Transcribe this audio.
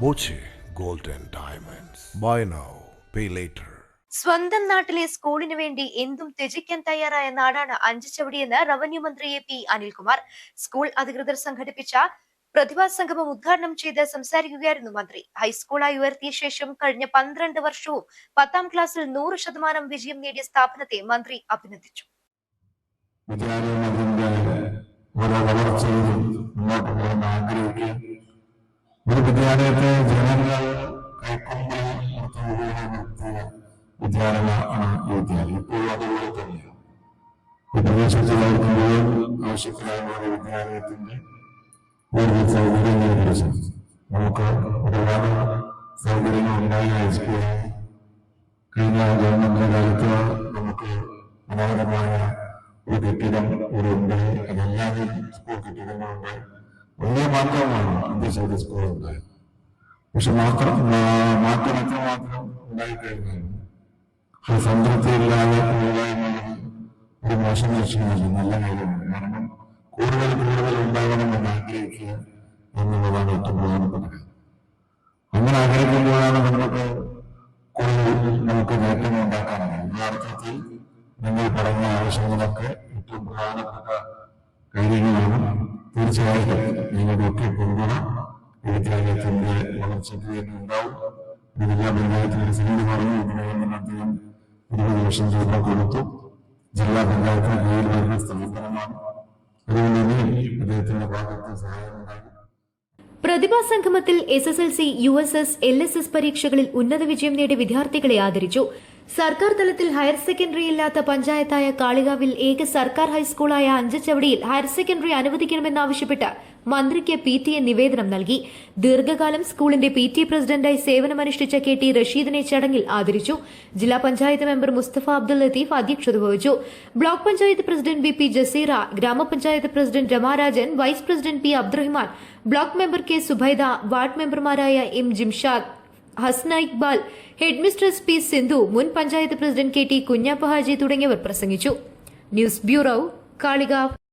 Boche gold and diamonds. Buy now pay later. സ്വന്തം നാട്ടിലെ സ്കൂളിന് വേണ്ടി എന്തും ത്യജിക്കാൻ തയ്യാറായ നാടാണ് അഞ്ചുചവടിയെന്ന് റവന്യൂ മന്ത്രി എ.പി. അനിൽകുമാർ. സ്കൂൾ അധികൃതർ സംഘടിപ്പിച്ച പ്രതിഭാ സംഗമം ഉദ്ഘാടനം ചെയ്ത് സംസാരിക്കുകയായിരുന്നു മന്ത്രി. ഹൈസ്കൂളായി ഉയർത്തിയ ശേഷം കഴിഞ്ഞ 12 വർഷവും 10ാം ക്ലാസ്സിൽ 100% വിജയം നേടിയ സ്ഥാപനത്തെ മന്ത്രി അഭിനന്ദിച്ചു. ഒരു വിദ്യാലയത്തെ ജനങ്ങൾ വിദ്യാലയമാണ് ഈ വിദ്യാലയം. ഇപ്പോഴും അതുപോലെ തന്നെയാണ്. ഈ പ്രദേശത്തുള്ളവർക്കുമ്പോൾ ആവശ്യത്തിനായുള്ള വിദ്യാലയത്തിന്റെ കൂടുതൽ സൗകര്യങ്ങളെ കുറിച്ച് നമുക്ക് ഒരുപാട് സൗകര്യങ്ങൾ ഉണ്ടായ ഹൈസ്കൂളിൽ കഴിഞ്ഞ ഗവൺമെന്റിന്റെ കാലത്ത് നമുക്ക് മനോഹരമായ ഒരു കെട്ടിടം ഇവിടെ ഉണ്ട്. അതെല്ലാവരും സ്കൂൾ കെട്ടിടങ്ങളുണ്ട്. വലിയ മാറ്റമാണ് അഞ്ചുചവടി സ്കൂൾ ഉണ്ടായത്. പക്ഷെ മാറ്റം എത്രമാത്രം ഉണ്ടായിക്കഴിഞ്ഞാലും അത് സംതൃപ്തിയില്ലാതെ ഒരു മോശം ലക്ഷ്യമാണ്. നല്ല കാര്യമാണ്. കാരണം കൂടുതൽ ഉണ്ടാകണമെന്ന് ആഗ്രഹിക്കുക എന്നുള്ളതാണ് ഏറ്റവും പ്രധാനപ്പെട്ട കാര്യം. അങ്ങനെ ആഗ്രഹിക്കുമ്പോഴാണ് നമുക്ക് നേട്ടം ഉണ്ടാക്കാനാകും. ഈ അർത്ഥത്തിൽ നിങ്ങൾ പറഞ്ഞ ആവശ്യങ്ങളൊക്കെ ഏറ്റവും പ്രധാനപ്പെട്ട കാര്യങ്ങളാണ്. തീർച്ചയായിട്ടും നിങ്ങളുടെയൊക്കെ പിന്തുണ വിദ്യാലയത്തിന്റെ വളർച്ചയ്ക്ക് വേണ്ടി ഉണ്ടാവും. ജില്ലാ പഞ്ചായത്തിന്റെ പ്രസിഡന്റ് പറഞ്ഞു ഇതിനകം അദ്ദേഹം 20 ലക്ഷം രൂപ കൊടുത്തു. ജില്ലാ പഞ്ചായത്തിന് കീഴിൽ വരുന്ന സ്ഥാപനമാണ്. അതുകൊണ്ട് ഇനി അദ്ദേഹത്തിന്റെ ഭാഗത്ത് സഹായം ഉണ്ടാകും. പ്രതിഭാ സംഗമത്തിൽ SSLC, USS, LSS പരീക്ഷകളിൽ ഉന്നത വിജയം നേടിയ വിദ്യാർത്ഥികളെ ആദരിച്ചു. സർക്കാർ തലത്തിൽ ഹയർ സെക്കൻഡറി ഇല്ലാത്ത പഞ്ചായത്തായ കാളികാവിൽ ഏക സർക്കാർ ഹൈസ്കൂളായ അഞ്ചുചവടിയിൽ ഹയർ സെക്കൻഡറി അനുവദിക്കണമെന്നാവശ്യപ്പെട്ട് മന്ത്രിക്ക് PTA നിവേദനം നൽകി. ദീർഘകാലം സ്കൂളിന്റെ PTA പ്രസിഡന്റായി സേവനമനുഷ്ഠിച്ച KT റഷീദിനെ ചടങ്ങിൽ ആദരിച്ചു. ജില്ലാ പഞ്ചായത്ത് മെമ്പർ മുസ്തഫ അബ്ദുൽ ലത്തീഫ് അധ്യക്ഷത വഹിച്ചു. Block panchayat president BP Jaseera, ഗ്രാമപഞ്ചായത്ത് president Ramarajan, vice president P Abdurahman, block member K Subaida, ward മെമ്പർമാരായ M Jimshad, Hasna Iqbal, headmistress P Sindhu, മുൻ പഞ്ചായത്ത് പ്രസിഡന്റ് KT കുഞ്ഞാപ്പ ഹാജി തുടങ്ങിയവർ പ്രസംഗിച്ചു. News bureau, Kalikavu.